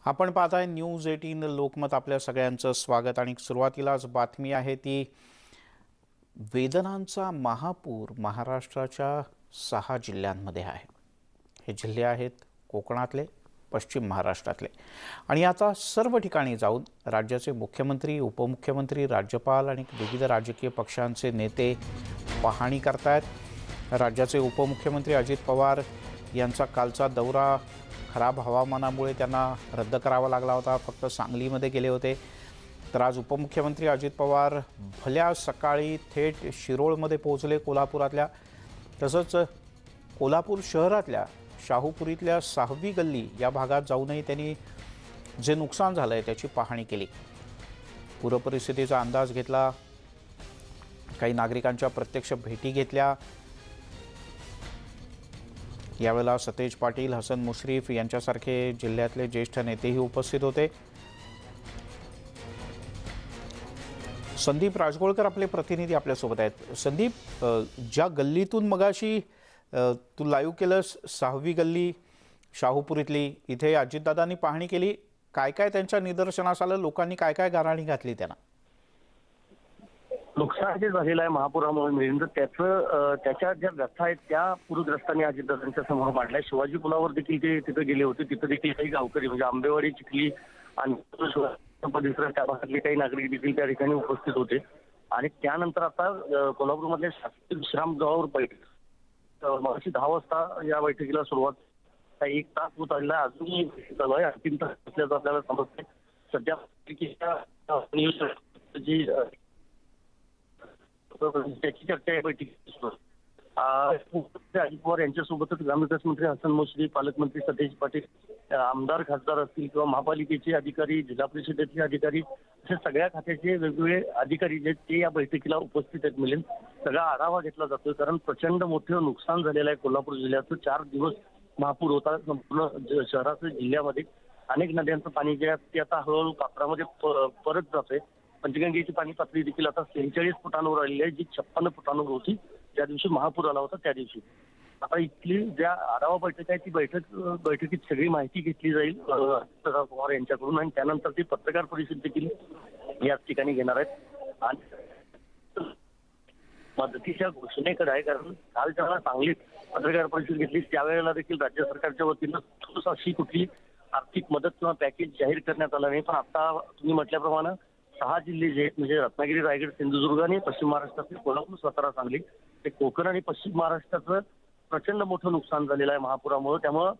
आपण पाहताय न्यूज 18 लोकमत. आपल्या सगळ्यांचं स्वागत. आणि सुरुवातीलाच बातमी आहे ती वेदनांचा महापूर महाराष्ट्राच्या 6 जिल्ह्यांमध्ये आहे. हे जिल्हे आहेत कोकणातले, पश्चिम महाराष्ट्रातले. आणि आता सर्व ठिकाणी जाऊन राज्याचे मुख्यमंत्री, उपमुख्यमंत्री, राज्यपाल आणि विविध राजकीय पक्षांचे नेते पाहणी करतायत. राज्याचे उपमुख्यमंत्री अजित पवार यांचा कालचा दौरा खराब हवामानामुळे त्यांना रद्द करावा लागला होता. फक्त सांगलीमध्ये गेले होते. तर आज उपमुख्यमंत्री अजित पवार भल्या सकाळी थेट शिरोळमध्ये पोहोचले कोल्हापुरातल्या. तसंच कोल्हापूर शहरातल्या शाहूपुरीतल्या 6वी गल्ली या भागात जाऊनही त्यांनी जे नुकसान झालं आहे त्याची पाहणी केली. पूरपरिस्थितीचा अंदाज घेतला. काही नागरिकांच्या प्रत्यक्ष भेटी घेतल्या. यावेळेला सतेज पाटील, हसन मुश्रीफ यांच्यासारखे जिल्ह्यातले ज्येष्ठ नेतेही उपस्थित होते. संदीप राजगोळकर आपले प्रतिनिधी आपल्यासोबत आहेत. संदीप, ज्या गल्लीतून मगाशी तू लाईव्ह केलंस, 6वी गल्ली शाहूपुरीतली, इथे अजितदादांनी पाहणी केली. काय काय त्यांच्या निदर्शनास आलं? लोकांनी काय काय गाऱ्हाणी घातली त्यांना? नुकसान जे झालेलं आहे महापुरामुळे मिळून त्याच्या ज्या व्यथा आहेत त्या पूरग्रस्तांनी अजितदादांच्या समोर मांडल्या. शिवाजी पुलावर देखील ते तिथे गेले होते. तिथे देखील काही गावकरी म्हणजे आंबेवाडी, चिखली आणि परिसर त्या भागातले काही नागरिक देखील त्या ठिकाणी उपस्थित होते. आणि त्यानंतर आता कोल्हापूरमधल्या शासकीय विश्रामगृहावर बैठक मगाशी 10 वाजता या बैठकीला सुरुवात. 1 तास होत आलेला आहे. अजूनही चालू आहे. अंतिम तास असल्याचं आपल्याला समजते. सध्या जी त्याची चर्चा या बैठकीत अजित पवार यांच्यासोबतच ग्रामविकास मंत्री हसन मुश्रीफ, पालकमंत्री सतेज पाटील, आमदार खासदार असतील किंवा महापालिकेचे अधिकारी, जिल्हा परिषदेचे अधिकारी, असे सगळ्या खात्याचे वेगवेगळे अधिकारी जे ते या बैठकीला उपस्थित आहेत. मिळून सगळा आढावा घेतला जातोय. कारण प्रचंड मोठं नुकसान झालेलं आहे कोल्हापूर जिल्ह्याचं. 4 दिवस महापूर होता संपूर्ण शहराचं, जिल्ह्यामध्ये. अनेक नद्यांचं पाणी जे आहे ते आता हळूहळू पात्रामध्ये परत जातंय. पंचगंगेची पाणी पातळी देखील आता 43 फुटांवर आलेली आहे, जी 56 फुटांवर होती ज्या दिवशी महापूर आला होता त्या दिवशी. आता इथली ज्या आढावा बैठक आहे ती बैठकीत सगळी माहिती घेतली जाईल पवार यांच्याकडून. आणि त्यानंतर ती पत्रकार परिषद देखील याच ठिकाणी घेणार आहेत. आणि मदतीच्या घोषणेकडे आहे. कारण काल ज्यावेळेला सांगलीत पत्रकार परिषद घेतली त्यावेळेला देखील राज्य सरकारच्या वतीनं ठोस अशी कुठली आर्थिक मदत किंवा पॅकेज जाहीर करण्यात आलं नाही. पण आता तुम्ही म्हटल्याप्रमाणे 6 जिल्हे जे आहेत म्हणजे रत्नागिरी, रायगड, सिंधुदुर्ग आणि पश्चिम महाराष्ट्रातील कोल्हापूर, सातारा, सांगली, ते कोकण आणि पश्चिम महाराष्ट्राचं प्रचंड मोठं नुकसान झालेलं आहे महापुरामुळे. त्यामुळं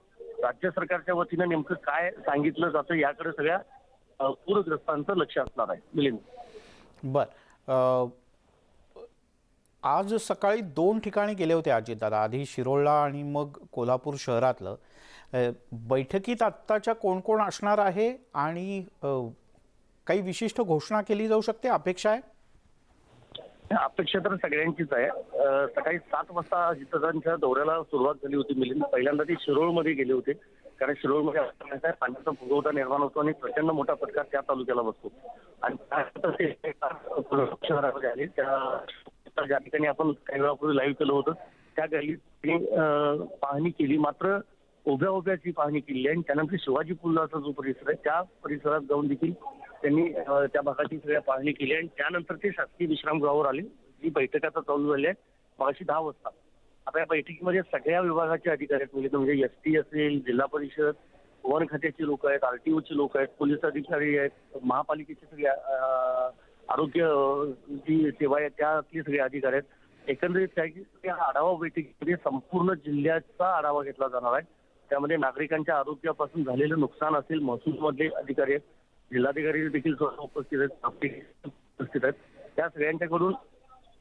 राज्य सरकारच्या वतीनं नेमकं काय सांगितलं जातं याकडे सगळ्या पूरग्रस्तांचं लक्ष असणार आहे. मिलिंद, बर, आज सकाळी 2 ठिकाणी गेले होते अजितदादा. आधी शिरोळला आणि मग कोल्हापूर शहरातलं. बैठकीत आत्ताच्या कोण कोण असणार आहे आणि काही विशिष्ट घोषणा केली जाऊ शकते? अपेक्षा आहे? अपेक्षा तर सगळ्यांचीच आहे. सकाळी 7 वाजता अजितदादांच्या दौऱ्याला सुरुवात झाली होती. मिलिंद, पहिल्यांदा ते शिरोळमध्ये गेले होते. कारण शिरोळमध्ये पाण्याचा फुगवटा निर्माण होतो आणि प्रचंड मोठा फटका त्या तालुक्याला बसतो. आणि त्यानंतर ते शहरामध्ये आले. ज्या ठिकाणी आपण काही वेळापूर्वी लाईव्ह केलं होतं त्या गल्लीत पाहणी केली. मात्र उभ्याची पाहणी केली. आणि त्यानंतर शिवाजी पुलाचा जो परिसर आहे त्या परिसरात जाऊन देखील त्यांनी त्या भागाची सगळ्या पाहणी केली. आणि त्यानंतर ते शासकीय विश्रामगृहावर आले. ही बैठक आता चालू झाली आहे मगाशी 10 वाजता. आता या बैठकीमध्ये सगळ्या विभागाचे अधिकारी आहेत. म्हणजे एसटी असेल, जिल्हा परिषद, वन खात्याची लोक आहेत, आरटीओची लोक आहेत, पोलीस अधिकारी आहेत, महापालिकेचे सगळे आरोग्य जी सेवा आहे त्यातले सगळे अधिकारी आहेत. एकंदरीत त्या आढावा बैठकीमध्ये संपूर्ण जिल्ह्याचा आढावा घेतला जाणार आहे. त्यामध्ये नागरिकांच्या आरोग्यापासून झालेलं नुकसान असेल, महसूलमधले अधिकारी आहेत, जिल्हाधिकारी देखील उपस्थित आहेत. त्या सगळ्यांच्याकडून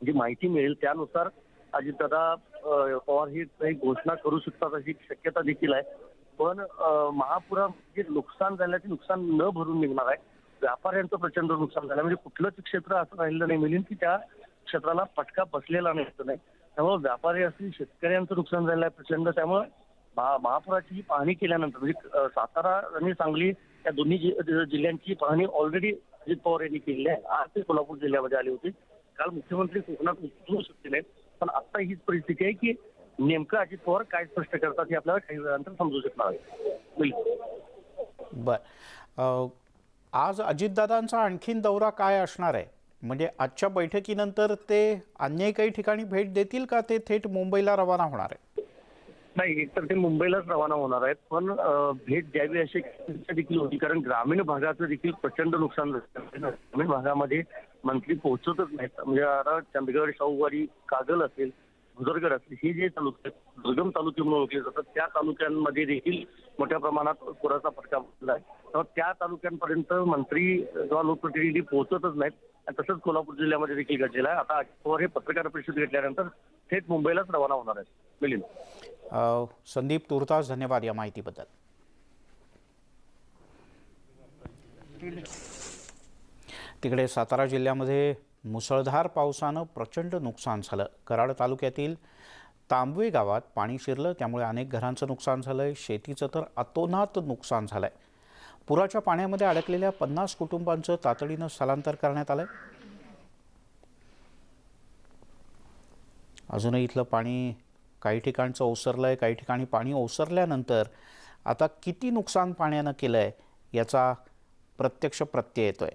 जी माहिती मिळेल त्यानुसार अजितदादा पवार ही काही घोषणा करू शकतात अशी शक्यता देखील आहे. पण महापुरात नुकसान झालं ते नुकसान न भरून निघणार आहे. व्यापाऱ्यांचं प्रचंड नुकसान झालं. म्हणजे कुठलंच क्षेत्र असं राहिलं नाही मिळेल की त्या क्षेत्राला फटका बसलेला नाही. त्यामुळे व्यापारी असतील, शेतकऱ्यांचं नुकसान झालेलं आहे प्रचंड. त्यामुळे महापुराची ही पाहणी केल्यानंतर म्हणजे सातारा आणि सांगली या दोन्ही जिल्ह्यांची पाहणी ऑलरेडी अजित पवार यांनी केलेली आहे. आज ते कोल्हापूर जिल्ह्यामध्ये आले होते. काल मुख्यमंत्री कोकणात उतरू शकले नाहीत. पण आता हीच परिस्थिती आहे की नेमकं अजित पवार काय स्पष्ट करतात हे आपल्याला काही वेळानंतर समजू शकणार आहे. आज अजितदादांचा आणखीन दौरा काय असणार आहे? म्हणजे आजच्या बैठकीनंतर ते अन्य काही ठिकाणी भेट देतील का ते थेट मुंबईला रवाना होणार आहे? नाही, एकतर ते मुंबईलाच रवाना होणार आहेत, पण भेट द्यावी अशी इच्छा देखील होती, कारण ग्रामीण भागाचं देखील प्रचंड नुकसान झालं. ग्रामीण भागामध्ये मंत्री पोहोचतच नाहीत. म्हणजे आता चंदगड, शाहूवाडी, कागल असेल, भुदरगड असेल, हे जे तालुके आहेत, दुर्गम तालुके म्हणून ओळखले जातात, त्या तालुक्यांमध्ये देखील मोठ्या प्रमाणात पुराचा फटका बसला आहे. तर त्या तालुक्यांपर्यंत मंत्री किंवा लोकप्रतिनिधी पोहोचतच नाहीत. आणि तसंच कोल्हापूर जिल्ह्यामध्ये देखील घडलेलं आहे. आता अजित पवार हे पत्रकार परिषद घेतल्यानंतर थेट मुंबईलाच रवाना होणार आहेत. मिलिंद. संदीप तुर्तास, धन्यवाद या माहितीबद्दल. तिकडे सातारा जिल्ह्यामध्ये मुसळधार पावसानं प्रचंड नुकसान झालं. कराड तालुक्यातील तांबवे गावात पाणी शिरलं, त्यामुळे अनेक घरांचं नुकसान झालंय. शेतीचं तर अतोनात नुकसान झालंय. पुराच्या पाण्यामध्ये अडकलेल्या 50 कुटुंबांचं तातडीनं स्थलांतर करण्यात आलंय. अजूनही इथलं पाणी काही ठिकाणचं ओसरलंय. काही ठिकाणी पाणी ओसरल्यानंतर आता किती नुकसान पाण्यानं केलंय याचा प्रत्यक्ष प्रत्यय येतोय.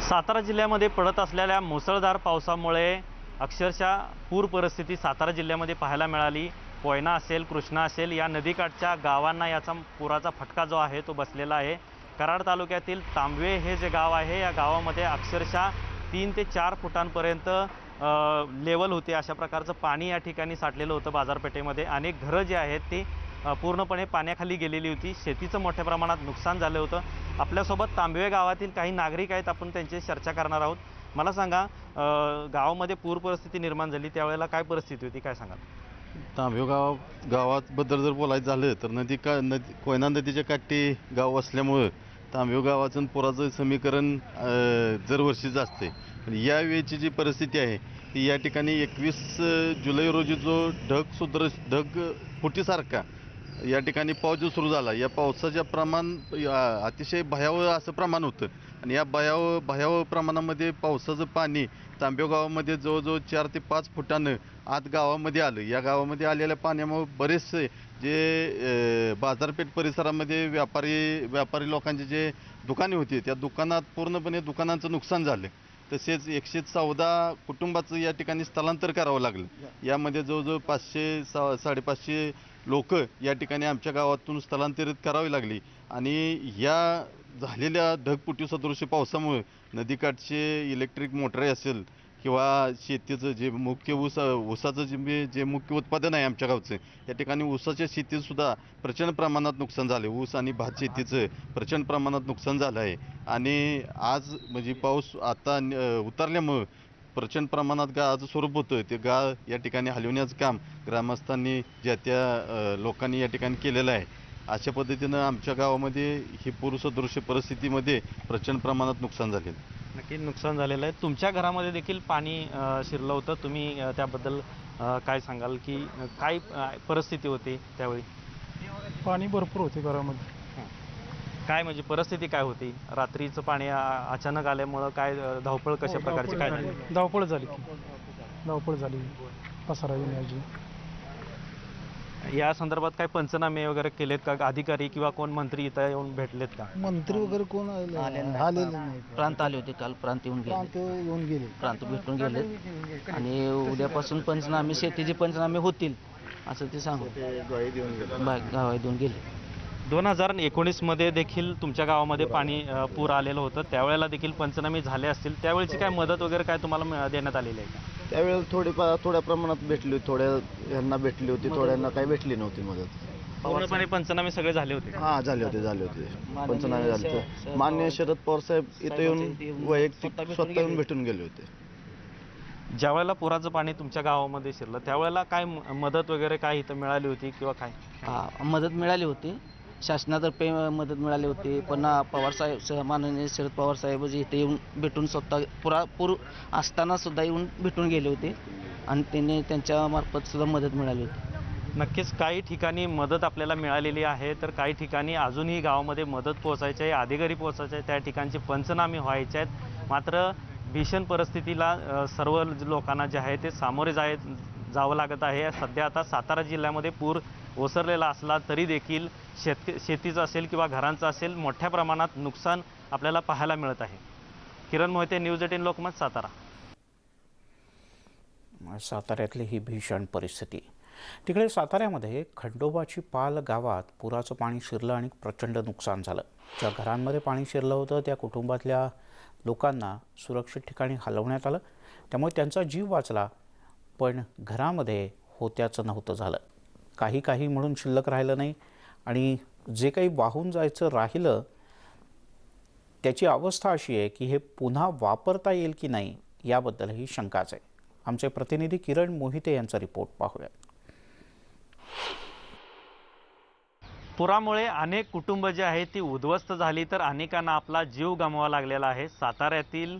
सातारा जिल्ह्यामध्ये पडत असलेल्या मुसळधार पावसामुळे अक्षरशः पूर परिस्थिती सातारा जिल्ह्यामध्ये पाहायला मिळाली. कोयना असेल, कृष्णा असेल, या नदीकाठच्या गावांना याचा पुराचा फटका जो आहे तो बसलेला आहे. कराड तालुक्यातील तांबवे हे जे गाव आहे, या गावामध्ये अक्षरशः 3 ते 4 फुटांपर्यंत लेवल होते. अशा प्रकारचं पाणी या ठिकाणी साठलेलं होतं बाजारपेठेमध्ये. अनेक घरं जी आहेत ती पूर्णपणे पाण्याखाली गेलेली होती. शेतीचं मोठ्या प्रमाणात नुकसान झालं होतं. आपल्यासोबत तांबवे गावातील काही नागरिक आहेत, आपण त्यांच्याशी चर्चा करणार आहोत. मला सांगा, गावामध्ये पूर परिस्थिती निर्माण झाली त्यावेळेला काय परिस्थिती होती, काय सांगाल? तांबवे गावाबद्दल जर बोलायचं झालं तर कोयना नदीच्या काठी गाव असल्यामुळं तांबवे गावाचं आणि पुराचं समीकरण दरवर्षीच असते. पण यावेळीची जी परिस्थिती आहे ती या ठिकाणी 21 जुलै रोजी जो ढग फुटीसारखा या ठिकाणी पाऊस जो सुरू झाला, या पावसाच्या प्रमाण अतिशय भयावह असं प्रमाण होतं. आणि या भयावह प्रमाणामध्ये पावसाचं पाणी तांबवे गावामध्ये जवळजवळ 4 ते 5 फुटानं आत गावामध्ये आलं. या गावामध्ये आलेल्या पाण्यामुळे बरेचसे जे बाजारपेठ परिसरामध्ये व्यापारी लोकांचे जे दुकाने होती, त्या दुकानात पूर्णपणे दुकानांचं नुकसान झालं. तसेच 114 कुटुंबाचं या ठिकाणी स्थलांतर करावं लागलं. यामध्ये जवळजवळ 500-550 लोक या ठिकाणी आमच्या गावातून स्थलांतरित करावी लागली. आणि या झालेल्या ढगफुटी सदृश पावसामुळे नदीकाठचे इलेक्ट्रिक मोटरे असेल किंवा शेतीचं जे मुख्य ऊसाचं जे मुख्य उत्पादन आहे आमच्या गावचं, या ठिकाणी ऊसाच्या शेतीतसुद्धा प्रचंड प्रमाणात नुकसान झाले. ऊस आणि भात शेतीचं प्रचंड प्रमाणात नुकसान झालं आहे. आणि आज म्हणजे पाऊस आता उतरल्यामुळं प्रचंड प्रमाणात गाळाचं स्वरूप होतं. ते गाळ या ठिकाणी हलवण्याचं काम ग्रामस्थांनी त्या लोकांनी या ठिकाणी केलेलं आहे. अशा पद्धतीनं आमच्या गावामध्ये ही पूरसदृश्य परिस्थितीमध्ये प्रचंड प्रमाणात नुकसान झालेलं. नक्की नुकसान झालेलं आहे. तुमच्या घरामध्ये देखील पाणी शिरलं होतं. तुम्ही त्याबद्दल काय सांगाल, की काय परिस्थिती होती त्यावेळी? पाणी भरपूर होते घरामध्ये. काय म्हणजे परिस्थिती काय होती? रात्रीचं पाणी अचानक आल्यामुळं काय धावपळ कशा प्रकारची काय झाली? धावपळ झाली पसारा येण्याची. या संदर्भात काय पंचनामे वगैरे केलेत का? अधिकारी किंवा कोण मंत्री इथं येऊन भेटलेत का? मंत्री वगैरे कोण आलेले नाही. प्रांत आले होते काल. प्रांत येऊन गेले. प्रांत भेटून गेले. आणि उद्यापासून पंचनामे, शेतीचे पंचनामे होतील असं ते सांगू गावात देऊन गेले. 2019 मध्ये देखील तुमच्या गावामध्ये पाणी पूर आलेलं होतं. त्यावेळेला देखील पंचनामे झाले असतील. त्यावेळेची काय मदत वगैरे काय तुम्हाला देण्यात आलेली आहे का? त्यावेळेला थोड्या प्रमाणात भेटली होती. थोड्या यांना भेटली होती, थोड्यांना काही भेटली नव्हती मदत. पूर्णपणे पंचनामे सगळे झाले होते? हा, झाले होते. पंचनामे झाले होते. माननीय शरद पवार साहेब इथे येऊन वैयक्तिक स्वतः येऊन भेटून गेले होते. ज्यावेळेला पुराचं पाणी तुमच्या गावामध्ये शिरलं त्यावेळेला काय मदत वगैरे काय इथं मिळाली होती किंवा काय? मदत मिळाली होती, शासनातर्फे मदत मिळाली होती. पण माननीय शरद पवार साहेब इथे येऊन भेटून स्वतः पूर असताना सुद्धा येऊन भेटून गेले होते. आणि त्यांनी त्यांच्या मार्फत सुद्धा मदत मिळाली होती. नक्कीच काही ठिकाणी मदत आपल्याला मिळालेली आहे, तर काही ठिकाणी अजूनही गावामध्ये मदत पोहोचायची आहे, अधिकारी पोहोचायचे आहे, त्या ठिकाणचे पंचनामे व्हायचे आहेत. मात्र भीषण परिस्थितीला सर्व लोकांना जे आहे ते सामोरे जावं लागत आहे. सध्या आता सातारा जिल्ह्यामध्ये पूर ओसरलेला असला तरी देखील शेतीचं असेल किंवा घरांचं असेल मोठ्या प्रमाणात नुकसान आपल्याला पाहायला मिळत आहे. किरण मोहिते, न्यूज 18 लोकमत, सातारा. साताऱ्यातली ही भीषण परिस्थिती. तिकडे साताऱ्यामध्ये खंडोबाची पाल गावात पुराचं पाणी शिरलं आणि प्रचंड नुकसान झालं. ज्या घरांमध्ये पाणी शिरलं होतं त्या कुटुंबातल्या लोकांना सुरक्षित ठिकाणी हलवण्यात आलं. त्यामुळे त्यांचा जीव वाचला, पण घरामध्ये होत्याचं नव्हतं झालं. काही म्हणून शिल्लक राहिलं नाही आणि जे काही वाहून जायचं राहिलं त्याची अवस्था अशी आहे की हे पुन्हा वापरता येईल की नाही याबद्दलही शंकाच आहे. आमचे प्रतिनिधी किरण मोहिते यांचा रिपोर्ट पाहूया. पुरामुळे अनेक कुटुंब जे आहेत ती उद्ध्वस्त झाली, तर अनेकांना आपला जीव गमवावा लागलेला आहे. साताऱ्यातील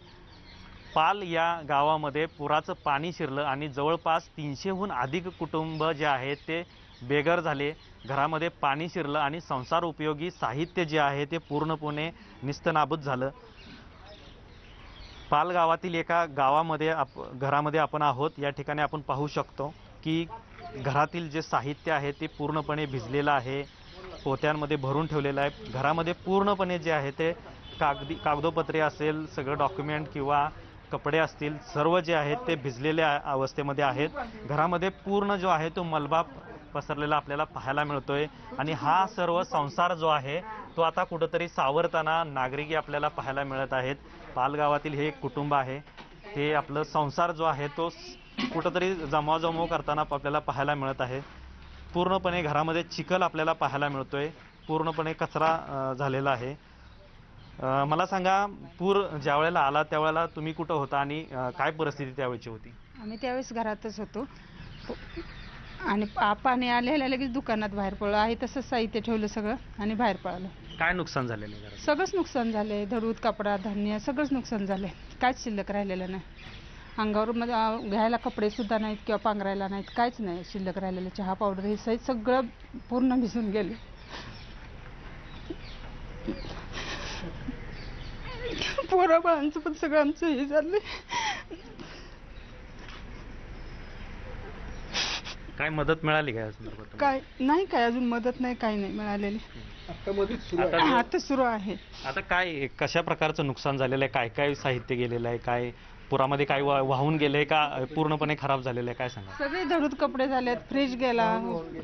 पाल या गावामध्ये पुराचं पाणी शिरलं आणि जवळपास 300हून अधिक कुटुंब जे आहेत ते बेघर झाले. घरामध्ये पाणी शिरलं आणि संसार उपयोगी साहित्य जे आहे ते पूर्णपणे निस्तनाबूत झालं. पाल गावातील एका घरामध्ये आपण आहोत. या ठिकाणी आपण पाहू शकतो की घरातील जे साहित्य आहे ते पूर्णपणे भिजलेलं आहे, पोत्यांमध्ये भरून ठेवलेलं आहे. घरामध्ये पूर्णपणे जे आहे ते कागदोपत्री असेल, सगळं डॉक्युमेंट किंवा कपडे असतील, सर्व जे आहेत ते भिजलेल्या अवस्थेमध्ये आहेत. घरामध्ये पूर्ण जो आहे तो मलबा पसरलेला आपल्याला पाहायला मिळतोय आणि हा सर्व संसार जो आहे तो आता कुठंतरी सावरताना नागरिक आपल्याला पाहायला मिळत आहेत. पालगावातील हे एक कुटुंब आहे, ते आपलं संसार जो आहे तो कुठंतरी जमवाजमव करताना आपल्याला पाहायला मिळत आहे. पूर्णपणे घरामध्ये चिखल आपल्याला पाहायला मिळतोय, पूर्णपणे कचरा झालेला आहे. मला सांगा, पूर ज्या वेळेला आला त्यावेळेला तुम्ही कुठं होता आणि काय परिस्थिती त्यावेळची होती? आम्ही त्यावेळेस घरातच होतो आणि पाणी आलेल्या लगेच दुकानात बाहेर पडलो. आहे तसंच साहित्य ठेवलं सगळं आणि बाहेर पळालो. काय नुकसान झालेलं आहे घरात? सगळंच नुकसान झालंय. धडूत, कपडा, धान्य सगळंच नुकसान झालंय. काहीच शिल्लक राहिलेलं नाही. अंगावर घ्यायला कपडे सुद्धा नाहीत किंवा पांघरायला नाहीत, काहीच नाही शिल्लक राहिलेलं. चहा पावडर हे सगळं पूर्ण भिजून गेले. पोरा बाळांचं पण सगळं आमचं हे झालंय. काय मदत मिळाली काय या संदर्भात? काय नाही, काय अजून मदत नाही, काही नाही मिळालेली. आता सुरू आहे. आता काय कशा प्रकारचं नुकसान झालेलं आहे? काय काय साहित्य गेलेलं आहे? काय पुरामध्ये काय वाहून गेले का पूर्णपणे खराब झालेलं आहे? काय सांगा. सगळे धडूत कपडे झालेत, फ्रीज गेला,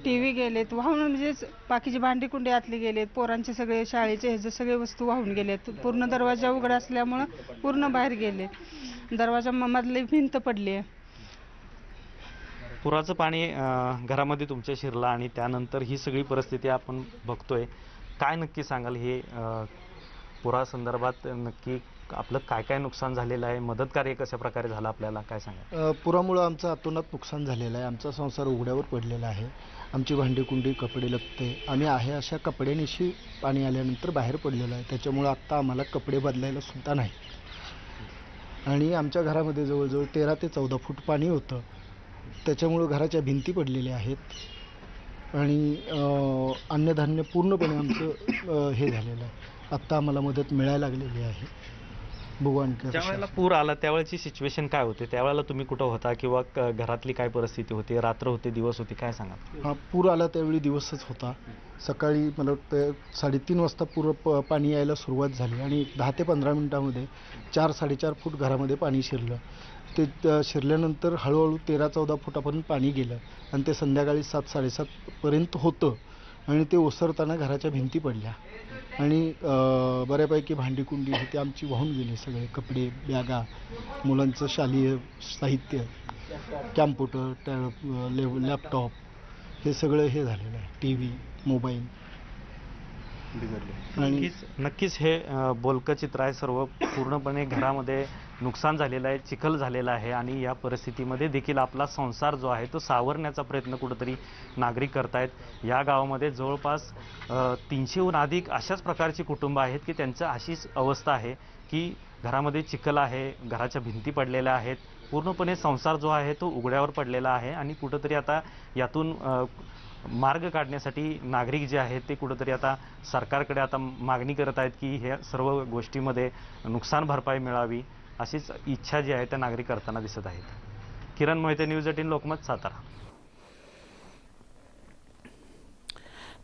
टीव्ही गेलेत वाहून, म्हणजे बाकीचे भांडी कुंडी आतली गेलेत, पोरांचे सगळे शाळेचे ह्याचे सगळे वस्तू वाहून गेलेत. पूर्ण दरवाजा उघडा असल्यामुळं पूर्ण बाहेर गेले. दरवाजा मधली भिंत पडली आहे. पुराचं पाणी घरामध्ये तुमच्या शिरलं आणि त्यानंतर ही सगळी परिस्थिती आपण बघतोय. काय नक्की सांगाल हे पुरासंदर्भात? नक्की आपलं काय काय नुकसान झालेलं आहे? मदत कार्य कशा प्रकारे झालं आपल्याला काय सांगा. पुरामुळं आमचं अतोनात नुकसान झालेलं आहे. आमचा संसार उघड्यावर पडलेला आहे. आमची भांडी कुंडी, कपडे लत्ते आम्ही आहे अशा कपड्यानिशी पाणी आल्यानंतर बाहेर पडलेलं आहे. त्याच्यामुळं आत्ता आम्हाला कपडे बदलायला सुद्धा नाही. आणि आमच्या घरामध्ये जवळजवळ 13 ते 14 फूट पाणी होतं. त्याच्यामुळं घराच्या भिंती पडलेल्या आहेत आणि अन्नधान्य पूर्णपणे आमचं हे झालेलं आहे. आत्ता आम्हाला मदत मिळायला लागलेली आहे. बघू आणखी. ज्यावेळेला पूर आला त्यावेळेची सिच्युएशन काय होते? त्यावेळेला तुम्ही कुठं होता किंवा घरातली काय परिस्थिती होती? रात्र होते, दिवस होती, काय सांगा. हा, पूर आला त्यावेळी दिवसच होता. सकाळी मला वाटतं 3:30 वाजता पाणी यायला सुरुवात झाली आणि 10 ते 15 मिनिटामध्ये 4-4.5 फूट घरामध्ये पाणी शिरलं. ते शिरल्यानंतर हळूहळू 13-14 फुटापर्यंत पाणी गेलं आणि ते संध्याकाळी 7-7:30 पर्यंत होतं आणि ते ओसरताना घराच्या भिंती पडल्या आणि बऱ्यापैकी भांडी कुंडी हे ते आमची वाहून गेली. सगळे कपडे, बॅगा, मुलांचं शालेय साहित्य, कॅम्प्युटर, लॅपटॉप हे सगळं हे झालेलं आहे. T V, mobile. नक्कीच हे बोलकं चित्र आहे. सर्व पूर्णपणे घरामध्ये नुकसान झालेलं आहे, चिखल झालेला आहे आणि या परिस्थितीमध्ये देखील आपला संसार जो आहे तो सावरण्याचा प्रयत्न कुठंतरी नागरिक करतायत. या गावामध्ये जवळपास 300हून अधिक अशाच प्रकारची कुटुंब आहेत की त्यांचं अशीच अवस्था आहे की घरामध्ये चिखल आहे, घराच्या भिंती पडलेल्या आहेत, पूर्णपणे संसार जो आहे तो उघड्यावर पडलेला आहे आणि कुठंतरी आता यातून मार्ग काढण्यासाठी नागरिक जे आहेत ते कुठंतरी आता सरकारकडे आता मागणी करत आहेत की ह्या सर्व गोष्टीमध्ये नुकसान भरपाई मिळावी. अशीच इच्छा जी आहे त्या नागरिक करताना दिसत आहेत. किरण मोहिते, न्यूज 18 लोकमत, सातारा.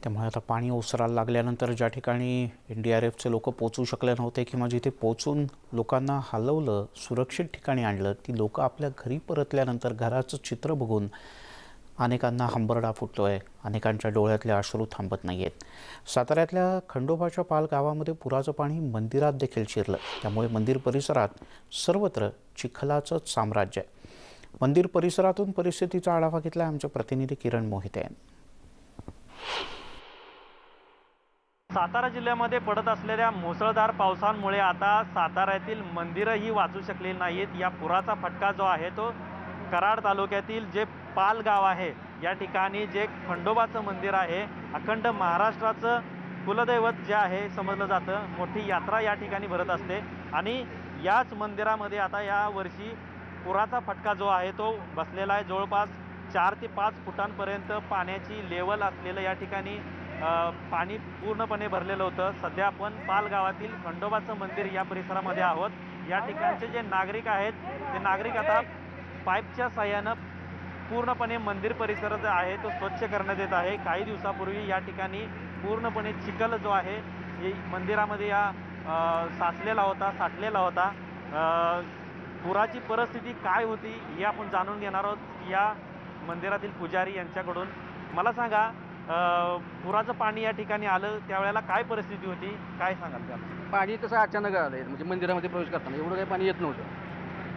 त्यामुळे आता पाणी ओसरायला लागल्यानंतर ज्या ठिकाणी NDRFचे लोक पोचू शकले नव्हते किंवा जिथे पोचून लोकांना हलवलं, सुरक्षित ठिकाणी आणलं, ती लोक आपल्या घरी परतल्यानंतर घराचं चित्र बघून अनेकांना हंबरडा फुटतोय. अनेकांच्या डोळ्यातले अश्रू थांबत नाही आहेत. साताऱ्यातल्या खंडोबाच्या पाल गावामध्ये पुराचं पाणी मंदिरात देखील शिरलं. त्यामुळे मंदिर परिसरात सर्वत्र चिखलाचंच साम्राज्य आहे. मंदिर परिसरातून परिस्थितीचा आढावा घेतला आमचे प्रतिनिधी किरण मोहिते यांनी. सातारा जिल्ह्यामध्ये पडत असलेल्या मुसळधार पावसामुळे आता साताऱ्यातील मंदिरंही वाचू शकलेली नाहीत. या पुराचा फटका जो आहे तो कराड तालुक्यातील जे पाल गाव आहे या ठिकाणी जे खंडोबाचं मंदिर आहे, अखंड महाराष्ट्राचं कुलदैवत जे आहे समजलं जातं, मोठी यात्रा या ठिकाणी भरत असते आणि याच मंदिरामध्ये आता या वर्षी पुराचा फटका जो आहे तो बसलेला आहे. जवळपास 4 ते 5 फुटांपर्यंत पाण्याची लेवल असलेलं या ठिकाणी पाणी पूर्णपणे भरलेलं होतं. सध्या आपण पाल गावातील खंडोबाचं मंदिर या परिसरामध्ये आहोत. या ठिकाणचे जे नागरिक आहेत ते नागरिक आता पाईपच्या साह्यानं पूर्णपणे मंदिर परिसर जो आहे तो स्वच्छ करण्यात येत आहे. काही दिवसापूर्वी या ठिकाणी पूर्णपणे चिखल जो आहे हे मंदिरामध्ये साचलेला होता. पुराची परिस्थिती काय होती हे आपण जाणून घेणार आहोत या मंदिरातील पुजारी यांच्याकडून. मला सांगा, पुराचं पाणी या ठिकाणी आलं त्यावेळेला काय परिस्थिती होती, काय सांगाल त्याला? पाणी तसं अचानक आलं म्हणजे मंदिरामध्ये प्रवेश करताना एवढं काही पाणी येत नव्हतं.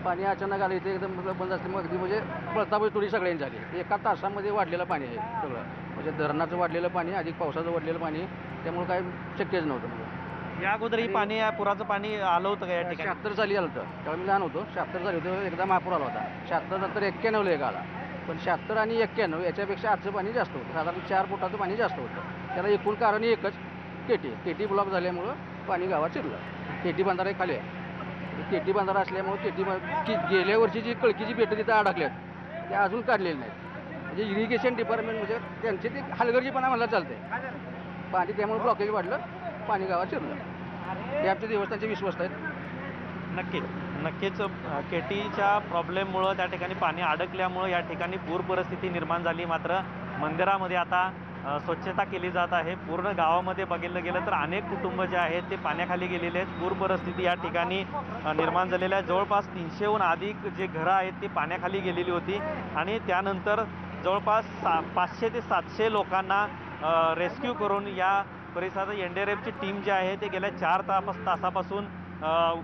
पाणी अचानक आलं इथे एकदम बंद असल्यामुळे अगदी म्हणजे पळतापळी थोडी सगळ्यांची झाली. एका तासामध्ये वाढलेलं पाणी आहे सगळं, म्हणजे धरणाचं वाढलेलं पाणी अधिक पावसाचं वाढलेलं पाणी, त्यामुळे काय शक्यच नव्हतं. म्हणजे या अगोदर ही पाणी पुराचं पाणी आलं होतं का या ठिकाणी? 76 साली आलं होतं, त्यावेळी मी लहान होतो. 76 साली होतं एकदा महापूर आला होता. 76 नंतर 91 एक आला. पण 76 आणि 91 याच्यापेक्षा आजचं पाणी जास्त होतं. साधारण 4 फुटाचं पाणी जास्त होतं. त्याला एकूण कारण एकच, केटी ब्लॉक झाल्यामुळं पाणी गावात शिरलं. केटी बंधारा खाली आहे. केटी बंधारा असल्यामुळे गेल्या वर्षी जी कळकीची बेटं तिथं अडकल्यात त्या अजून काढलेल्या नाहीत. म्हणजे इरिगेशन डिपार्टमेंट म्हणजे त्यांचे ते हलगर्जीपणा म्हणला चालतंय. पाणी त्यामुळे ब्लॉकेज वाढलं, पाणी गावात शिरलं. हे आमच्या देवस्थानचे विश्वास आहेत. नक्कीच केटीच्या प्रॉब्लेममुळं त्या ठिकाणी पाणी अडकल्यामुळं या ठिकाणी पूर परिस्थिती निर्माण झाली. मात्र मंदिरामध्ये आता स्वच्छता केली जात आहे. पूर्ण गावामध्ये बघितलं गेलं तर अनेक कुटुंब जे आहेत ते पाण्याखाली गेलेले आहेत. पूर परिस्थिती या ठिकाणी निर्माण झालेली आहे. जवळपास 300हून अधिक जे घरं आहेत ती पाण्याखाली गेलेली होती आणि त्यानंतर जवळपास 500 ते 700 लोकांना रेस्क्यू करून या परिसरात NDRFची टीम जी आहे ते गेल्या 4 तासापासून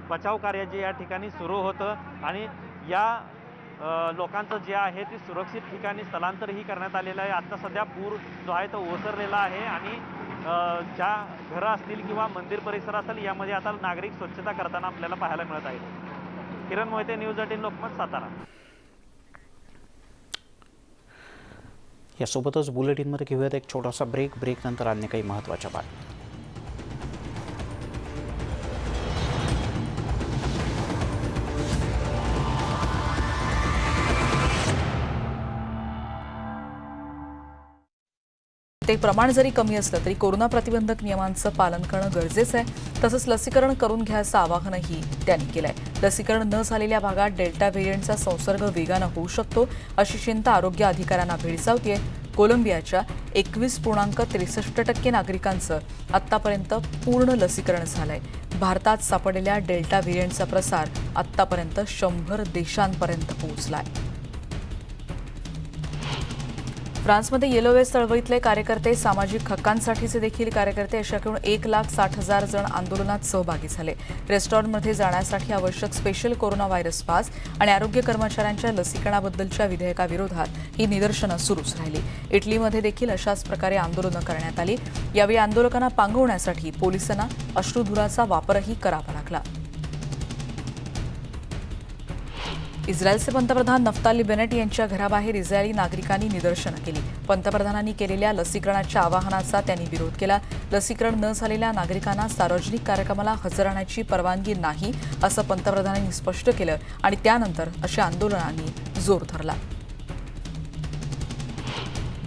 बचाव कार्य जे या ठिकाणी सुरू होतं आणि या लोकांचं जे आहे ते सुरक्षित ठिकाणी स्थलांतरही करण्यात आलेलं आहे. आता सध्या पूर जो आहे तो ओसरलेला आहे आणि ज्या घरं असतील किंवा मंदिर परिसर असेल यामध्ये आता नागरिक स्वच्छता करताना आपल्याला पाहायला मिळत आहे. किरण मोहिते, न्यूज 18 लोकमत, सातारा. यासोबतच बुलेटिनमध्ये घेऊयात एक छोटासा ब्रेक नंतर अन्य काही महत्त्वाच्या बातम्या. ते प्रमाण जरी कमी असलं तरी कोरोना प्रतिबंधक नियमांचं पालन करणं गरजेचं आहे. तसंच लसीकरण करून घ्यायचं आवाहनही त्यांनी केलंय. लसीकरण न झालेल्या भागात डेल्टा व्हेरियंटचा संसर्ग वेगानं होऊ शकतो अशी चिंता आरोग्य अधिकाऱ्यांना भेडसावतीये. कोलंबियाच्या 21.63% नागरिकांचं आत्तापर्यंत पूर्ण लसीकरण झालंय. भारतात सापडलेल्या डेल्टा व्हेरियंटचा प्रसार आत्तापर्यंत 100 देशांपर्यंत पोहोचलाय. फ्रान्समध्ये येलो वेस्ट चळवळीतले कार्यकर्ते, सामाजिक हक्कांसाठीचे देखील कार्यकर्ते अशा एकूण 1,60,000 जण आंदोलनात सहभागी झाले. रेस्टॉरंटमध्ये जाण्यासाठी आवश्यक स्पेशल कोरोना व्हायरस पास आणि आरोग्य कर्मचाऱ्यांच्या लसीकरणाबद्दलच्या विधेयकाविरोधात ही निदर्शनं सुरूच राहिली. इटलीमध्ये देखील अशाच प्रकारे आंदोलनं करण्यात आली. यावेळी आंदोलकांना पांगवण्यासाठी पोलिसांना अश्रुधुराचा वापरही करावा लागला. इस्रायलचे पंतप्रधान नफ्ताली बेनेट यांच्या घराबाहेर इस्रायली नागरिकांनी निदर्शनं केली. पंतप्रधानांनी केलेल्या लसीकरणाच्या आवाहनाचा त्यांनी विरोध केला. लसीकरण न झालेल्या नागरिकांना सार्वजनिक कार्यक्रमाला हजर राहण्याची परवानगी नाही असं पंतप्रधानांनी स्पष्ट केलं आणि त्यानंतर अशा आंदोलनांनी जोर धरला.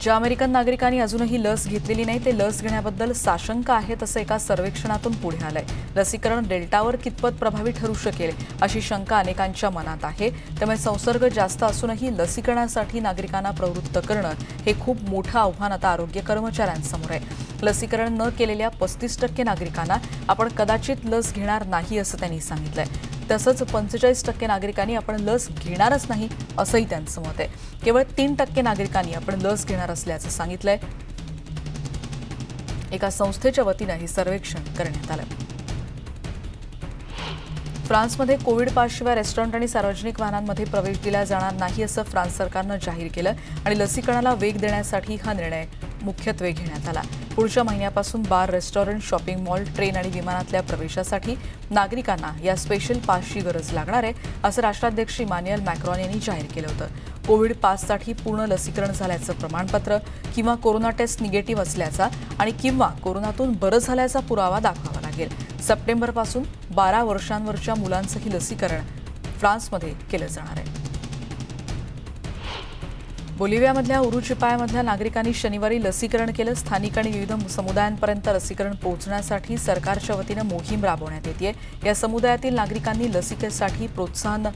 ज्या अमेरिकन नागरिकांनी अजूनही लस घेतलेली नाही ते लस घेण्याबद्दल साशंक आहेत असं एका सर्वेक्षणातून पुढे आलंय. लसीकरण डेल्टावर कितपत प्रभावी ठरू शकेल अशी शंका अनेकांच्या मनात आहे. त्यामुळे संसर्ग जास्त असूनही लसीकरणासाठी नागरिकांना प्रवृत्त करणं हे खूप मोठं आव्हान आता आरोग्य कर्मचाऱ्यांसमोर आहे. लसीकरण न केलेल्या 35% नागरिकांना आपण कदाचित लस घेणार नाही असं त्यांनी सांगितलंय. तसंच 45% नागरिकांनी आपण लस घेणारच नाही असंही त्यांचं मत आहे. केवळ 3% नागरिकांनी आपण लस घेणार असल्याचं सांगितलंय. एका संस्थेच्या वतीनं हे सर्वेक्षण करण्यात आलं. फ्रान्समध्ये कोविड पासशिवाय रेस्टॉरंट आणि सार्वजनिक वाहनांमध्ये प्रवेश दिला जाणार नाही असं फ्रान्स सरकारनं जाहीर केलं आणि लसीकरणाला वेग देण्यासाठी हा निर्णय मुख्यत्वे घेण्यात आला. पुढच्या महिन्यापासून बार, रेस्टॉरंट, शॉपिंग मॉल, ट्रेन आणि विमानातल्या प्रवेशासाठी नागरिकांना या स्पेशल पासची गरज लागणार आहे असं राष्ट्राध्यक्ष इमॅन्युएल मॅक्रॉन यांनी जाहीर केलं होतं. कोविड पाससाठी पूर्ण लसीकरण झाल्याचं प्रमाणपत्र किंवा कोरोना टेस्ट निगेटिव्ह असल्याचा आणि किंवा कोरोनातून बरं झाल्याचा पुरावा दाखवावा लागेल. सप्टेंबरपासून 12 वर्षांवरच्या मुलांचंही लसीकरण फ्रान्समध्ये केलं जाणार आहे. बोलिव्हियामधल्या उरुचिपायामधल्या नागरिकांनी शनिवारी लसीकरण केलं. स्थानिक आणि विविध समुदायांपर्यंत लसीकरण पोहोचण्यासाठी सरकारच्या वतीनं मोहीम राबवण्यात येते. या समुदायातील नागरिकांनी लसीकरणासाठी प्रोत्साहन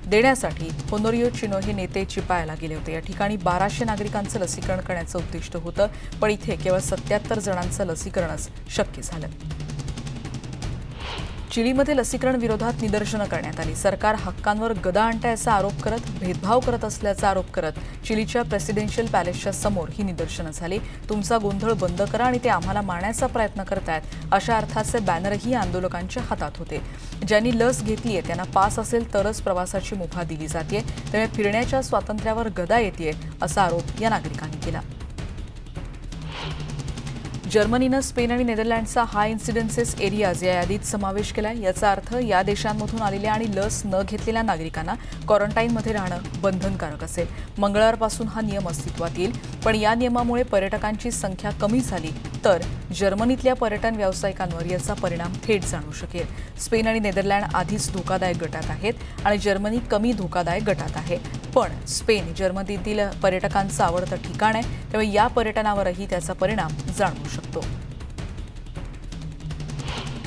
देण्यासाठी होनोरिओ चिनो हे नेते चिपायाला गेले होते. या ठिकाणी 1200 नागरिकांचं लसीकरण करण्याचं उद्दिष्ट होतं, पण इथे केवळ 77 जणांचं लसीकरणच शक्य झालं. चिलीमध्ये लसीकरण विरोधात निदर्शनं करण्यात आली. सरकार हक्कांवर गदा आणतंय असा आरोप करत भेदभाव करत असल्याचा आरोप करत चिलीच्या प्रेसिडेन्शियल पॅलेसच्या समोर ही निदर्शनं झाली. तुमचा गोंधळ बंद करा आणि ते आम्हाला मारण्याचा प्रयत्न करतायत अशा अर्थाचे बॅनरही आंदोलकांच्या हातात होते. ज्यांनी लस घेतलीये त्यांना पास असेल तरच प्रवासाची मुभा दिली जाते, त्यामुळे फिरण्याच्या स्वातंत्र्यावर गदा येते असा आरोप या नागरिकांनी केला. जर्मनीनं स्पेन आणि नेदरलँडचा हाय इन्सिडन्सेस एरियाज या यादीत समावेश केलाय. याचा अर्थ या देशांमधून आलेल्या आणि लस न घेतलेल्या नागरिकांना क्वारंटाईनमध्ये राहणं बंधनकारक असेल. मंगळवारपासून हा नियम अस्तित्वात येईल, पण या नियमामुळे पर्यटकांची संख्या कमी झाली तर जर्मनीतल्या पर्यटन व्यावसायिकांवर याचा परिणाम थेट जाणवू शकेल. स्पेन आणि नेदरलँड आधीच धोकादायक गटात आहेत आणि जर्मनी कमी धोकादायक गटात आहे. पण स्पेन जर्मनीतील पर्यटकांचं आवडतं ठिकाण आहे, त्यामुळे या पर्यटनावरही त्याचा परिणाम जाणवू शकतो.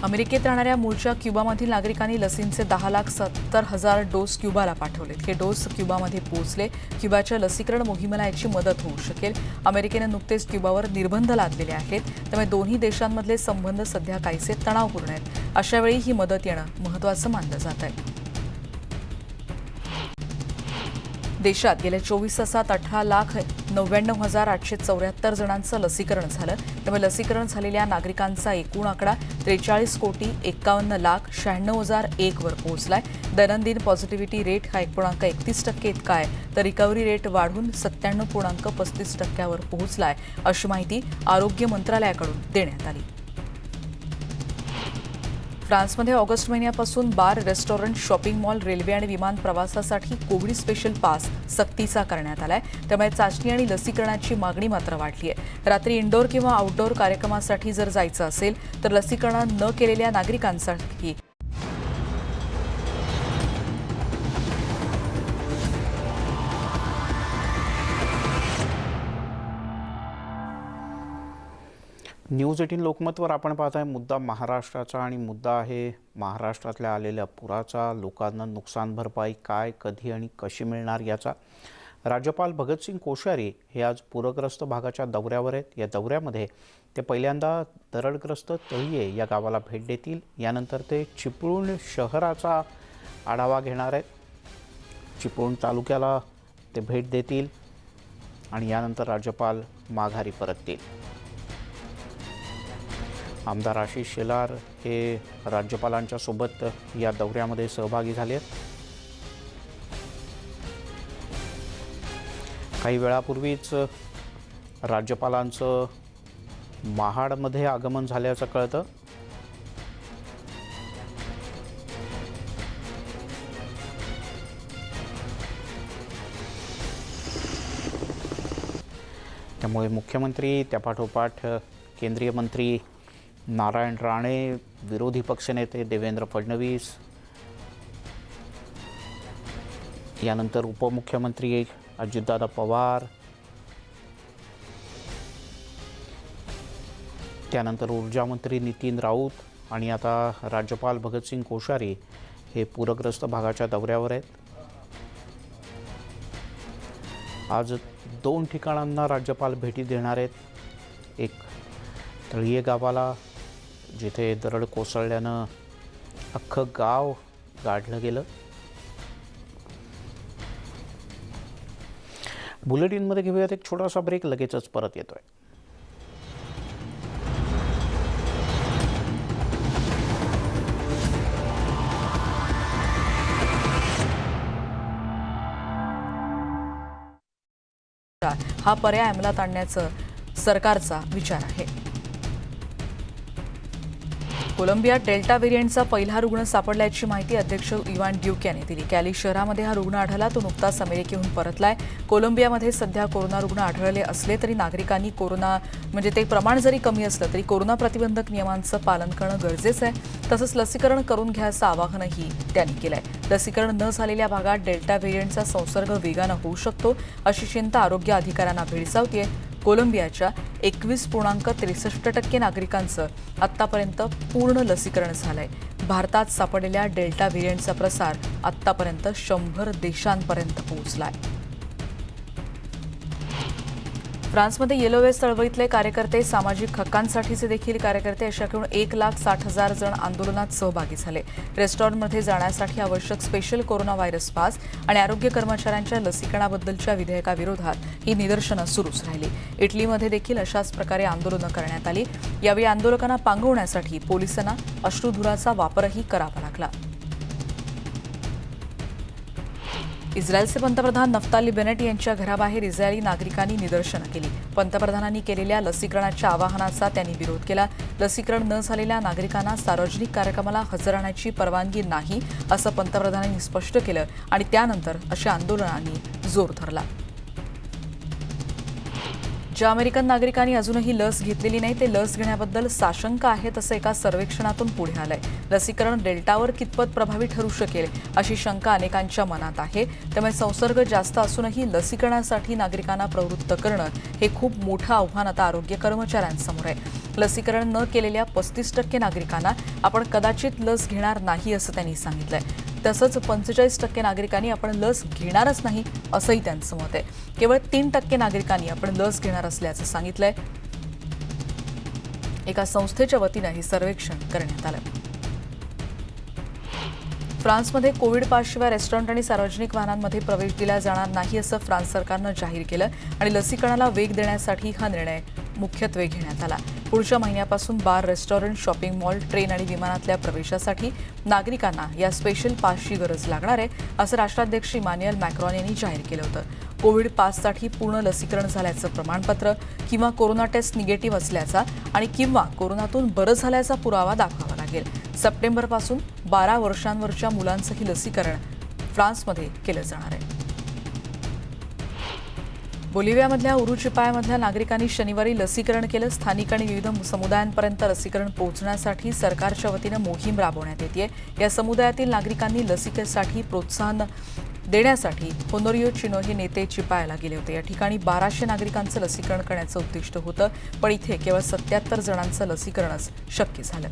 अमेरिकेत राहणाऱ्या मूळच्या क्युबामधील नागरिकांनी लसींचे 10,70,000 डोस क्युबाला पाठवलेत. हे डोस क्युबामध्ये पोहोचले. क्युबाच्या लसीकरण मोहिमेला याची मदत होऊ शकेल. अमेरिकेनं नुकतेच क्युबावर निर्बंध लादलेले आहेत, त्यामुळे दोन्ही देशांमधले संबंध सध्या काहीसे तणावपूर्ण आहेत. अशावेळी ही मदत येणं महत्त्वाचं मानलं जात आहे. देशात गेल्या 24 तासात 18,99,874 जणांचं लसीकरण झालं. त्यामुळे लसीकरण झालेल्या नागरिकांचा एकूण आकडा 43,51,96,96,001 वर पोहोचलाय. दैनंदिन पॉझिटिव्हिटी रेट हा 1.31% इतका आहे, तर रिकव्हरी रेट वाढून 97.35% वर पोहोचलाय अशी माहिती आरोग्य मंत्रालयाकडून देण्यात आली. फ्रान्समध्ये ऑगस्ट महिन्यापासून बार, रेस्टॉरंट, शॉपिंग मॉल, रेल्वे आणि विमान प्रवासासाठी कोविड स्पेशल पास सक्तीचा करण्यात आलाय. त्यामुळे चाचणी आणि लसीकरणाची मागणी मात्र वाढली आहे. रात्री इनडोअर किंवा आउटडोअर कार्यक्रमासाठी जर जायचं असेल तर लसीकरण न केलेल्या नागरिकांसाठी न्यूज 18 लोकमतवर आपण पाहताय मुद्दा महाराष्ट्राचा आणि मुद्दा आहे महाराष्ट्रातल्या आलेल्या पुराचा. लोकांना नुकसान भरपाई काय, कधी आणि कशी मिळणार याचा. राज्यपाल भगतसिंग कोश्यारी हे आज पूरग्रस्त भागाच्या दौऱ्यावर आहेत. या दौऱ्यामध्ये ते पहिल्यांदा दरडग्रस्त तळीये या गावाला भेट देतील. यानंतर ते चिपळूण शहराचा आढावा घेणार आहेत. चिपळूण तालुक्याला ते भेट देतील आणि यानंतर राज्यपाल माघारी परततील. आमदार आशिष शेलार हे राज्यपालांच्या सोबत या दौऱ्यामध्ये सहभागी झाले आहेत. काही वेळापूर्वीच राज्यपालांचं महाडमध्ये आगमन झाल्याचं कळतं. त्यामुळे मुख्यमंत्री, त्यापाठोपाठ केंद्रीय मंत्री नारायण राणे, विरोधी पक्षनेते देवेंद्र फडणवीस, यानंतर उपमुख्यमंत्री अजितदादा पवार, त्यानंतर ऊर्जामंत्री नितीन राऊत आणि आता राज्यपाल भगतसिंग कोश्यारी हे पूरग्रस्त भागाच्या दौऱ्यावर आहेत. आज 2 ठिकाणांना राज्यपाल भेटी देणार आहेत. एक तळीये गावाला, जिथे दरड कोसळल्यानं अख्खं गाव गाडलं गेलं. बुलेटिनमध्ये घेऊयात एक छोटासा ब्रेक, लगेचच परत येतोय. हा पर्याय अंमलात आणण्याचं सरकारचा विचार आहे. कोलंबियात डेल्टा व्हेरियंटचा पहिला रुग्ण सापडल्याची माहिती अध्यक्ष इवान ड्यूक यांनी दिली. कॅली शहरामध्ये हा रुग्ण आढळला. तो नुकताच अमेरिकेहून परतलाय. कोलंबियामध्ये सध्या कोरोना रुग्ण आढळले असले तरी नागरिकांनी कोरोना म्हणजे ते प्रमाण जरी कमी असलं तरी कोरोना प्रतिबंधक नियमांचं पालन करणं गरजेचं आहे. तसंच लसीकरण करून घ्यायचं आवाहनही त्यांनी केलंय. लसीकरण न झालेल्या भागात डेल्टा व्हेरियंटचा संसर्ग वेगानं होऊ शकतो अशी चिंता आरोग्य अधिकाऱ्यांना भेडसावतीये. कोलंबियाच्या 21.63% नागरिकांचं आत्तापर्यंत पूर्ण लसीकरण झालंय. भारतात सापडलेल्या डेल्टा व्हेरियंटचा प्रसार आत्तापर्यंत 100 देशांपर्यंत पोहोचलाय. फ्रान्समध्ये येलो वेस्ट चळवळीतले कार्यकर्ते, सामाजिक हक्कांसाठीचे देखील कार्यकर्ते अशा एकूण 1,60,000 जण आंदोलनात सहभागी झाले. रेस्टॉरंटमध्ये जाण्यासाठी आवश्यक स्पेशल कोरोना व्हायरस पास आणि आरोग्य कर्मचाऱ्यांच्या लसीकरणाबद्दलच्या विधेयकाविरोधात ही निदर्शनं सुरूच राहिली. इटलीमध्ये देखील अशाच प्रकारे आंदोलनं करण्यात आली. यावेळी आंदोलकांना पांगवण्यासाठी पोलिसांना अश्रुधुराचा वापरही करावा लागला. इस्रायलचे पंतप्रधान नफ्ताली बेनेट यांच्या घराबाहेर इस्रायली नागरिकांनी निदर्शनं केली. पंतप्रधानांनी केलेल्या लसीकरणाच्या आवाहनाचा त्यांनी विरोध केला. लसीकरण न झालेल्या नागरिकांना सार्वजनिक कार्यक्रमाला हजर राहण्याची परवानगी नाही असं पंतप्रधानांनी स्पष्ट केलं आणि त्यानंतर अशा आंदोलनांनी जोर धरला. ज्या अमेरिकन नागरिकांनी अजूनही लस घेतलेली नाही ते लस घेण्याबद्दल साशंका आहेत असं एका सर्वेक्षणातून पुढे आलंय. लसीकरण डेल्टावर कितपत प्रभावी ठरू शकेल अशी शंका अनेकांच्या मनात आहे. त्यामुळे संसर्ग जास्त असूनही लसीकरणासाठी नागरिकांना प्रवृत्त करणं हे खूप मोठं आव्हान आता आरोग्य कर्मचाऱ्यांसमोर आहे. लसीकरण न केलेल्या 35% नागरिकांना आपण कदाचित लस घेणार नाही असं त्यांनी सांगितलंय. तसंच 45% नागरिकांनी आपण लस घेणारच नाही असंही त्यांचं मत आहे. केवळ 3% नागरिकांनी आपण लस घेणार असल्याचं सांगितलंय. एका संस्थेच्या वतीनं हे सर्वेक्षण करण्यात आलं. फ्रान्समध्ये कोविड पासशिवाय रेस्टॉरंट आणि सार्वजनिक वाहनांमध्ये प्रवेश दिला जाणार नाही असं फ्रान्स सरकारनं जाहीर केलं आणि लसीकरणाला वेग देण्यासाठी हा निर्णय मुख्यत्वे घेण्यात आला. पुढच्या महिन्यापासून बार, रेस्टॉरंट, शॉपिंग मॉल, ट्रेन आणि विमानातल्या प्रवेशासाठी नागरिकांना या स्पेशल पासची गरज लागणार आहे असं राष्ट्राध्यक्ष इमॅन्युएल मॅक्रॉन यांनी जाहीर केलं होतं. कोविड पाससाठी पूर्ण लसीकरण झाल्याचं प्रमाणपत्र किंवा कोरोना टेस्ट निगेटिव्ह असल्याचा आणि किंवा कोरोनातून बरं झाल्याचा पुरावा दाखवावा लागेल. सप्टेंबरपासून 12 वर्षांवरच्या मुलांचंही लसीकरण फ्रान्समध्ये केलं जाणार आहे. बोलिव्हियामधल्या उरुचिपायामधल्या नागरिकांनी शनिवारी लसीकरण केलं. स्थानिक आणि विविध समुदायांपर्यंत लसीकरण पोहोचण्यासाठी सरकारच्या वतीनं मोहीम राबवण्यात येते. या समुदायातील नागरिकांनी लसीकरणासाठी प्रोत्साहन देण्यासाठी होनोरियो चिनो हे नेते चिपायाला गेले होते. या ठिकाणी 1200 नागरिकांचं लसीकरण करण्याचं उद्दिष्ट होतं, पण इथे केवळ 77 जणांचं लसीकरणच शक्य झालं.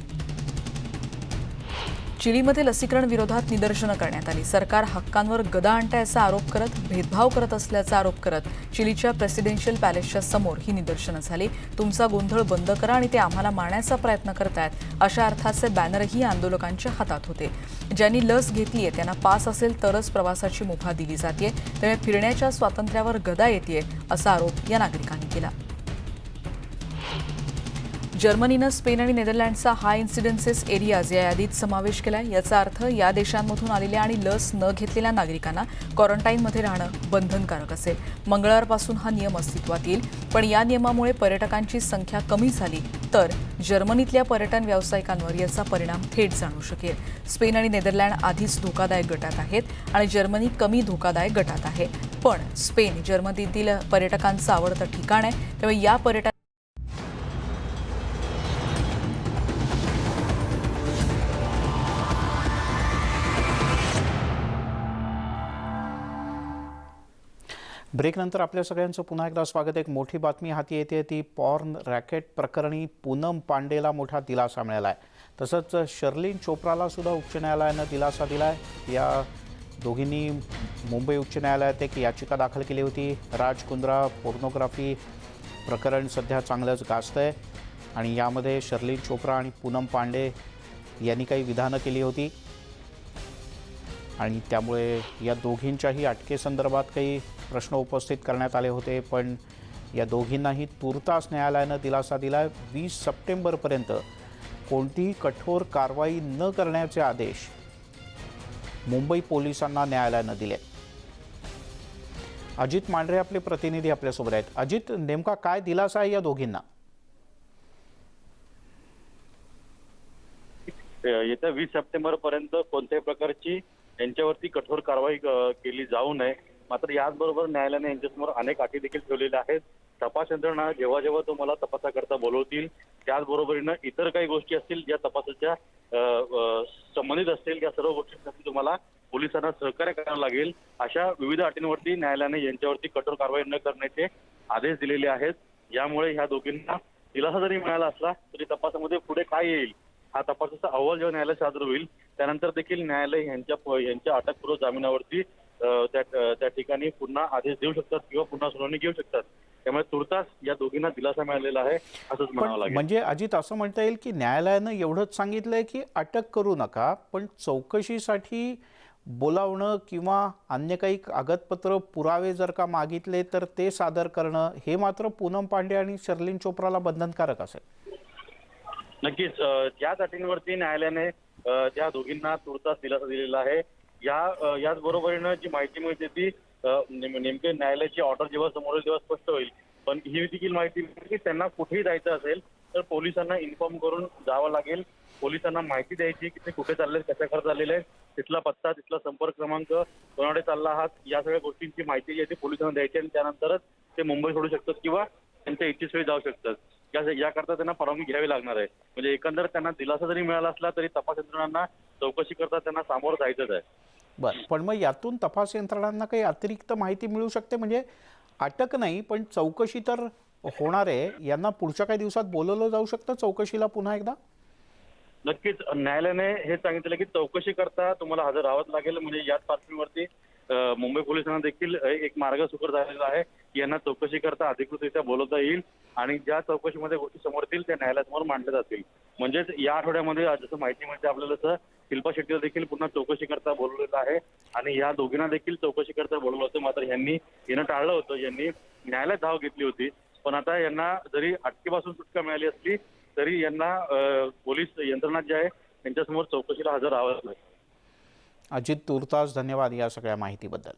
चिलीमध्ये लसीकरण विरोधात निदर्शनं करण्यात आली. सरकार हक्कांवर गदा आणण्याचा आरोप करत भेदभाव करत असल्याचा आरोप करत चिलीच्या प्रेसिडेन्शियल पॅलेसच्या समोर ही निदर्शनं झाली. तुमचा गोंधळ बंद करा आणि ते आम्हाला मारण्याचा प्रयत्न करतायत अशा अर्थाचे बॅनरही आंदोलकांच्या हातात होते. ज्यांनी लस घेतलीये त्यांना पास असेल तरच प्रवासाची मुभा दिली जाते, त्यामुळे फिरण्याच्या स्वातंत्र्यावर गदा येते असा आरोप या नागरिकांनी केला. जर्मनीनं स्पेन आणि नेदरलँडचा हाय इन्सिडन्सेस एरियाज या यादीत समावेश केलाय. याचा अर्थ या देशांमधून आलेल्या आणि लस न घेतलेल्या नागरिकांना क्वारंटाईनमध्ये राहणं बंधनकारक असेल. मंगळवारपासून हा नियम अस्तित्वात येईल, पण या नियमामुळे पर्यटकांची संख्या कमी झाली तर जर्मनीतल्या पर्यटन व्यावसायिकांवर याचा परिणाम थेट जाणवू शकेल. स्पेन आणि नेदरलँड आधीच धोकादायक गटात आहेत आणि जर्मनी कमी धोकादायक गटात आहे. पण स्पेन जर्मनीतील पर्यटकांचं आवडतं ठिकाण आहे, त्यामुळे या पर्यटन ब्रेकनंतर आपल्या सगळ्यांचं पुन्हा एकदा स्वागत. एक मोठी बातमी हाती येते ती पॉर्न रॅकेट प्रकरणी पूनम पांडेला मोठा दिलासा मिळाला आहे. तसंच शर्लिन चोप्राला सुद्धा उच्च न्यायालयानं दिलासा दिला आहे. या दोघींनी मुंबई उच्च न्यायालयात एक याचिका दाखल केली होती. राज कुंद्रा पोर्नोग्राफी प्रकरण सध्या चांगलंच गाजतं आहे आणि यामध्ये शर्लिन चोप्रा आणि पूनम पांडे यांनी काही विधानं केली होती आणि त्यामुळे या दोघींच्याही अटकेसंदर्भात काही प्रश्न उपस्थित करण्यात आले होते. पण या दोघींनाही तुर्तास न्यायालयानं दिलासा दिला आहे. 20 सप्टेंबरपर्यंत कोणतीही कठोर कारवाई न करण्याचे आदेश मुंबई पोलिसांना न्यायालयानं दिले. अजित मांढरे आपले प्रतिनिधी आपल्यासोबत आहेत. अजित, नेमका काय दिलासा आहे या दोघींना? येत्या 20 सप्टेंबर पर्यंत कोणत्याही प्रकारची यांच्यावरती कठोर कारवाई केली जाऊ नये. मात्र याचबरोबर न्यायालयाने यांच्यासमोर अनेक अटी देखील ठेवलेल्या आहेत. तपास यंत्रणा जेव्हा जेव्हा तुम्हाला तपासाकरता बोलवतील त्याचबरोबरीनं इतर काही गोष्टी असतील ज्या तपासाच्या संबंधित असतील या सर्व गोष्टींसाठी तुम्हाला पोलिसांना सहकार्य करावं लागेल. अशा विविध अटींवरती न्यायालयाने यांच्यावरती कठोर कारवाई न करण्याचे आदेश दिलेले आहेत. यामुळे ह्या दोघींना दिलासा जरी मिळाला असला तरी तपासामध्ये पुढे काय येईल हा तपासाचा अहवाल जेव्हा न्यायालय सादर होईल त्यानंतर देखील न्यायालय यांच्या अटकपूर्व जामिनावरती त्या ठिकाणी पुन्हा आदेश देऊ शकतात किंवा पुन्हा सुनावणी घेऊ शकतात. त्यामुळे तुर्तास या दोघींना दिलासा मिळालेला आहे असंच म्हणावं लागेल. म्हणजे अजित, असं म्हणता येईल की न्यायालयानं एवढंच सांगितलंय की अटक करू नका, पण चौकशीसाठी बोलावणं किंवा अन्य काही कागदपत्र पुरावे जर का मागितले तर ते सादर करणं हे मात्र पूनम पांडे आणि शर्लिन चोप्राला बंधनकारक असेल. नक्कीच त्याच अटींवरती न्यायालयाने त्या दोघींना तुर्तास दिलासा दिलेला आहे. याच बरोबरीनं जी माहिती मिळते ती नेमके न्यायालयाची ऑर्डर जेव्हा समोर तेव्हा स्पष्ट होईल. पण ही देखील माहिती मिळते की त्यांना कुठेही जायचं असेल तर पोलिसांना इन्फॉर्म करून जावं लागेल. पोलिसांना माहिती द्यायची की ते कुठे चालले, कशाकडे चाललेले आहेत, तिथला पत्ता, तिथला संपर्क क्रमांक, कोणाकडे चालला आहात, या सगळ्या गोष्टींची माहिती जी आहे ती पोलिसांना द्यायची आणि त्यानंतरच ते मुंबई सोडू शकतात किंवा त्यांच्या इच्छेशिवाय जाऊ शकतात. याकरता त्यांना परवानगी घ्यावी लागणार आहे. म्हणजे एकंदर त्यांना दिलासा जरी मिळाला असला तरी तपास यंत्रणांना चौकशी करता त्यांना सामोरं जायचंच आहे. बरं, पण मग यातून तपास यंत्रणांना काही अतिरिक्त माहिती मिळू शकते? म्हणजे अटक नाही पण चौकशी तर होणार आहे. यांना पुढच्या काही दिवसात बोलवलं जाऊ शकतं चौकशीला पुन्हा एकदा? नक्कीच न्यायालयाने हे सांगितलं की चौकशी करता तुम्हाला हजर राहावंच लागेल. म्हणजे याच पार्श्वभूमीवरती मुंबई पोलिसांना देखील एक मार्ग सुकर झालेला आहे की यांना चौकशी करता अधिकृतरित्या बोलवता येईल आणि ज्या चौकशीमध्ये गोष्टी समोर येतील त्या न्यायालयासमोर मांडल्या जातील. म्हणजेच या आठवड्यामध्ये जसं माहिती मिळते आपल्याला तसं शिल्पा शेट्टीला देखील पुन्हा चौकशी करता बोलवलेलं आहे आणि या दोघींना देखील चौकशी करता बोलवलं होतं. मात्र यांनी येणं टाळलं होतं. यांनी न्यायालयात धाव घेतली होती. पण आता यांना जरी अटकेपासून सुटका मिळाली असली तरी यांना पोलीस यंत्रणा जी आहे त्यांच्यासमोर चौकशीला हजर राहावंच लागेल. अजित, तुर्तास धन्यवाद या सगळ्या माहितीबद्दल.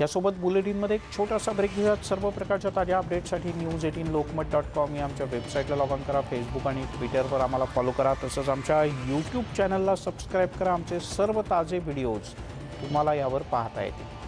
यासोबत बुलेटिनमध्ये एक छोटासा ब्रेक घेऊयात. सर्व प्रकारच्या ताज्या अपडेटसाठी news18lokmat.com या आमच्या वेबसाईटला लॉग ऑन करा. फेसबुक आणि ट्विटरवर आम्हाला फॉलो करा. तसंच आमच्या यूट्यूब चॅनलला सबस्क्राईब करा. आमचे सर्व ताजे व्हिडिओज तुम्हाला यावर पाहता येतील.